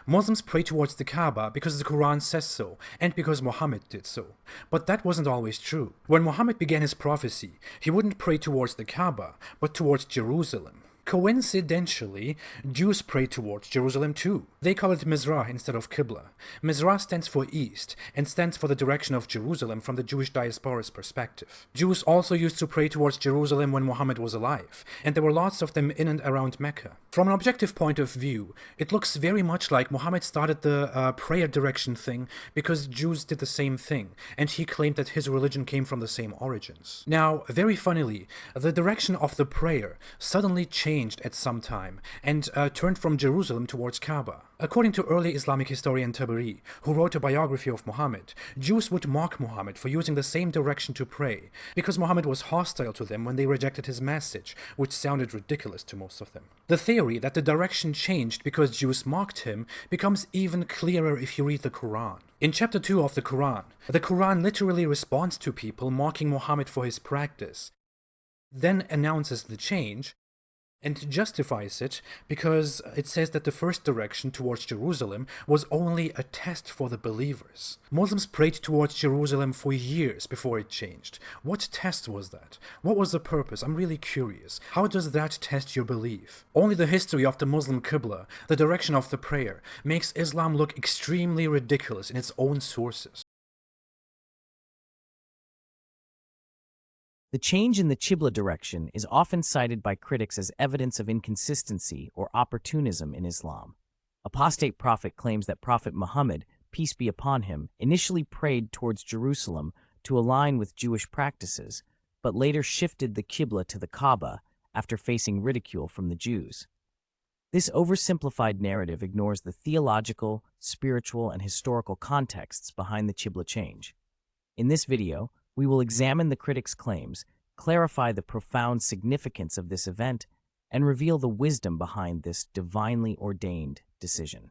Muslims pray towards the Kaaba because the Quran says so, and because Muhammad did so. But that wasn't always true. When Muhammad began his prophecy, he wouldn't pray towards the Kaaba, but towards Jerusalem. Coincidentally, Jews pray towards Jerusalem too. They call it Mizrah instead of Qibla. Mizrah stands for east and stands for the direction of Jerusalem from the Jewish diaspora's perspective. Jews also used to pray towards Jerusalem when Muhammad was alive, and there were lots of them in and around Mecca. From an objective point of view, it looks very much like Muhammad started the prayer direction thing because Jews did the same thing, and he claimed that his religion came from the same origins. Now, very funnily, the direction of the prayer suddenly changed at some time and turned from Jerusalem towards Kaaba. According to early Islamic historian Tabari, who wrote a biography of Muhammad, Jews would mock Muhammad for using the same direction to pray because Muhammad was hostile to them when they rejected his message, which sounded ridiculous to most of them. The theory that the direction changed because Jews mocked him becomes even clearer if you read the Quran. In chapter 2 of the Quran literally responds to people mocking Muhammad for his practice, then announces the change, and justifies it because it says that the first direction towards Jerusalem was only a test for the believers. Muslims prayed towards Jerusalem for years before it changed. What test was that? What was the purpose? I'm really curious. How does that test your belief? Only the history of the Muslim Qibla, the direction of the prayer, makes Islam look extremely ridiculous in its own sources. The change in the Qibla direction is often cited by critics as evidence of inconsistency or opportunism in Islam. Apostate prophet claims that Prophet Muhammad, peace be upon him, initially prayed towards Jerusalem to align with Jewish practices, but later shifted the Qibla to the Kaaba after facing ridicule from the Jews. This oversimplified narrative ignores the theological, spiritual, and historical contexts behind the Qibla change. In this video, we will examine the critics' claims, clarify the profound significance of this event, and reveal the wisdom behind this divinely ordained decision.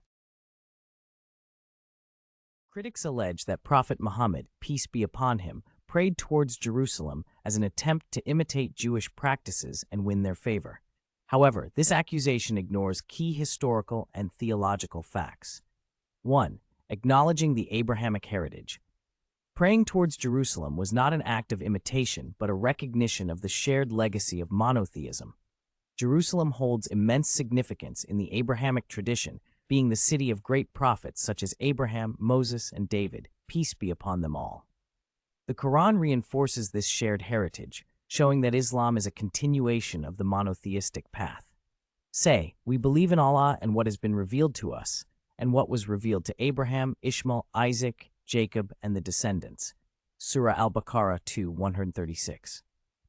Critics allege that Prophet Muhammad, peace be upon him, prayed towards Jerusalem as an attempt to imitate Jewish practices and win their favor. However, this accusation ignores key historical and theological facts. 1. Acknowledging the Abrahamic heritage. Praying towards Jerusalem was not an act of imitation, but a recognition of the shared legacy of monotheism. Jerusalem holds immense significance in the Abrahamic tradition, being the city of great prophets such as Abraham, Moses, and David, peace be upon them all. The Quran reinforces this shared heritage, showing that Islam is a continuation of the monotheistic path. Say, we believe in Allah and what has been revealed to us, and what was revealed to Abraham, Ishmael, Isaac, Jacob, and the descendants. Surah Al-Baqarah 2:136.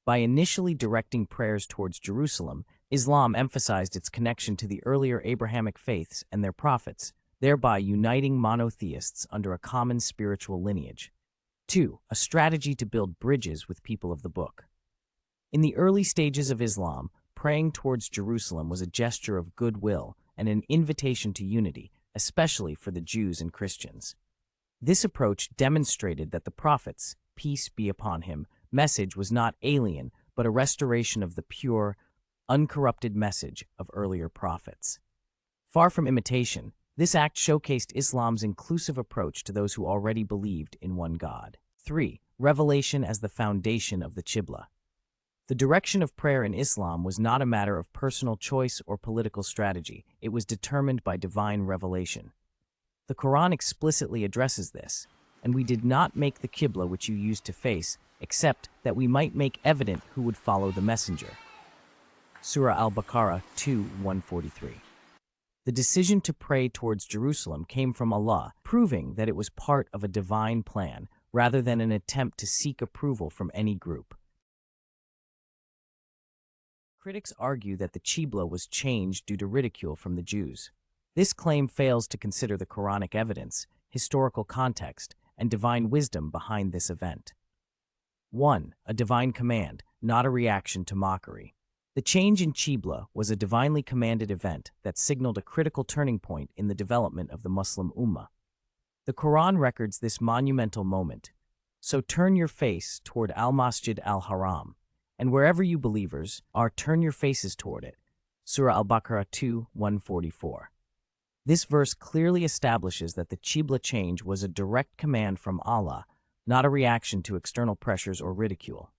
By initially directing prayers towards Jerusalem, Islam emphasized its connection to the earlier Abrahamic faiths and their prophets, thereby uniting monotheists under a common spiritual lineage. 2. A strategy to build bridges with people of the book. In the early stages of Islam, praying towards Jerusalem was a gesture of goodwill and an invitation to unity, especially for the Jews and Christians. This approach demonstrated that the Prophet's, peace be upon him, message was not alien, but a restoration of the pure, uncorrupted message of earlier prophets. Far from imitation, this act showcased Islam's inclusive approach to those who already believed in one God. 3. Revelation as the foundation of the Qibla. The direction of prayer in Islam was not a matter of personal choice or political strategy. It was determined by divine revelation. The Quran explicitly addresses this, and we did not make the Qibla which you used to face, except that we might make evident who would follow the messenger. Surah Al-Baqarah 2:143. The decision to pray towards Jerusalem came from Allah, proving that it was part of a divine plan rather than an attempt to seek approval from any group. Critics argue that the Qibla was changed due to ridicule from the Jews. This claim fails to consider the Quranic evidence, historical context, and divine wisdom behind this event. 1. A divine command, not a reaction to mockery. The change in Qibla was a divinely commanded event that signaled a critical turning point in the development of the Muslim Ummah. The Quran records this monumental moment. So turn your face toward Al-Masjid al-Haram, and wherever you believers are, turn your faces toward it. Surah Al-Baqarah 2:144. This verse clearly establishes that the Qibla change was a direct command from Allah, not a reaction to external pressures or ridicule.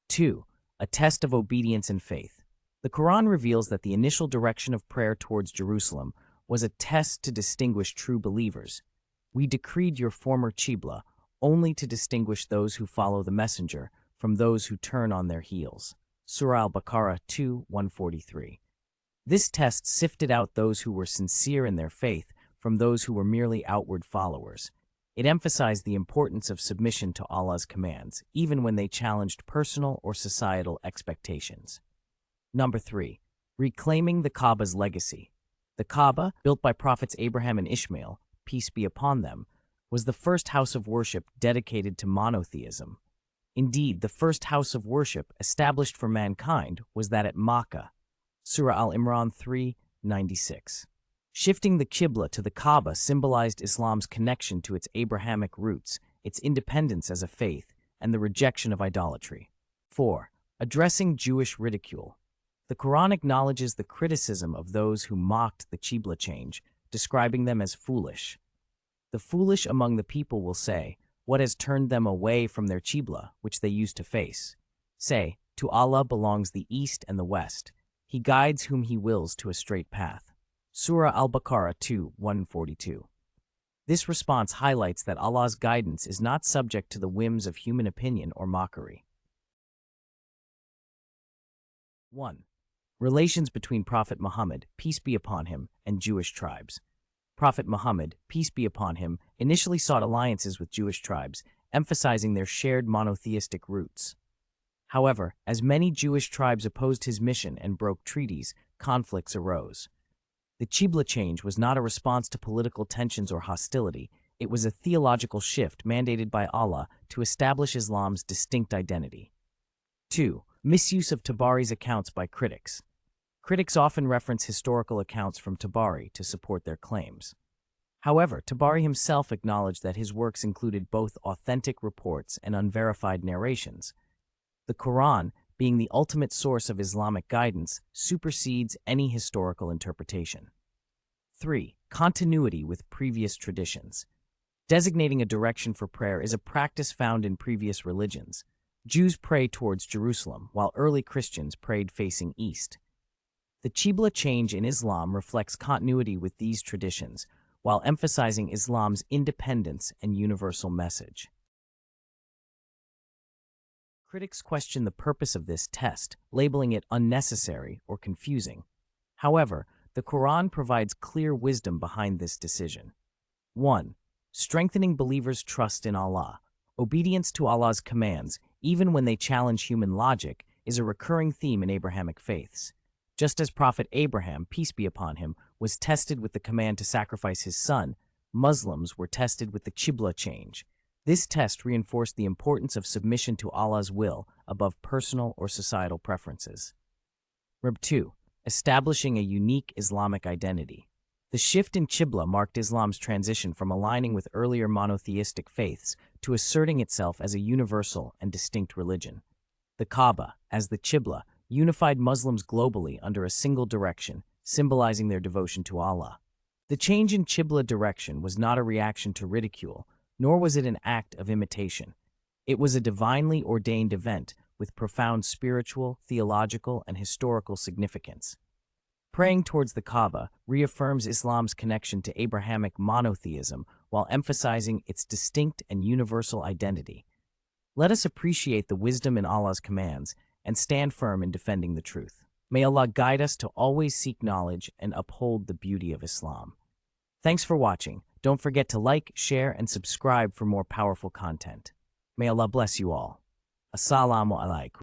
2. A test of obedience and faith. The Quran reveals that the initial direction of prayer towards Jerusalem was a test to distinguish true believers. We decreed your former Qibla only to distinguish those who follow the messenger from those who turn on their heels. Surah Al-Baqarah 2:143. This test sifted out those who were sincere in their faith from those who were merely outward followers. It emphasized the importance of submission to Allah's commands, even when they challenged personal or societal expectations. Number 3. Reclaiming the Kaaba's legacy. The Kaaba, built by prophets Abraham and Ishmael, peace be upon them, was the first house of worship dedicated to monotheism. Indeed, the first house of worship established for mankind was that at Mecca. Surah Al-Imran 3:96. Shifting the Qibla to the Kaaba symbolized Islam's connection to its Abrahamic roots, its independence as a faith, and the rejection of idolatry. 4. Addressing Jewish ridicule. The Quran acknowledges the criticism of those who mocked the Qibla change, describing them as foolish. The foolish among the people will say, "What has turned them away from their Qibla, which they used to face?" Say, "To Allah belongs the east and the west. He guides whom He wills to a straight path." Surah Al-Baqarah 2:142. This response highlights that Allah's guidance is not subject to the whims of human opinion or mockery. 1. Relations between Prophet Muhammad, peace be upon him, and Jewish tribes. Prophet Muhammad, peace be upon him, initially sought alliances with Jewish tribes, emphasizing their shared monotheistic roots. However, as many Jewish tribes opposed his mission and broke treaties, conflicts arose. The Qibla change was not a response to political tensions or hostility. It was a theological shift mandated by Allah to establish Islam's distinct identity. 2. Misuse of Tabari's accounts by critics. Critics often reference historical accounts from Tabari to support their claims. However, Tabari himself acknowledged that his works included both authentic reports and unverified narrations. The Quran, being the ultimate source of Islamic guidance, supersedes any historical interpretation. 3. Continuity with previous traditions. Designating a direction for prayer is a practice found in previous religions. Jews pray towards Jerusalem, while early Christians prayed facing east. The Qibla change in Islam reflects continuity with these traditions, while emphasizing Islam's independence and universal message. Critics question the purpose of this test, labeling it unnecessary or confusing. However, the Quran provides clear wisdom behind this decision. 1. Strengthening believers' trust in Allah. Obedience to Allah's commands, even when they challenge human logic, is a recurring theme in Abrahamic faiths. Just as Prophet Abraham, peace be upon him, was tested with the command to sacrifice his son, Muslims were tested with the Qibla change. This test reinforced the importance of submission to Allah's will above personal or societal preferences. 2. Establishing a unique Islamic identity. The shift in Qibla marked Islam's transition from aligning with earlier monotheistic faiths to asserting itself as a universal and distinct religion. The Kaaba, as the Qibla, unified Muslims globally under a single direction, symbolizing their devotion to Allah. The change in Qibla direction was not a reaction to ridicule, nor was it an act of imitation. It was a divinely ordained event with profound spiritual, theological, and historical significance. Praying towards the Kaaba reaffirms Islam's connection to Abrahamic monotheism while emphasizing its distinct and universal identity. Let us appreciate the wisdom in Allah's commands and stand firm in defending the truth. May Allah guide us to always seek knowledge and uphold the beauty of Islam. Thanks for watching. Don't forget to like, share, and subscribe for more powerful content. May Allah bless you all. Assalamu alaikum.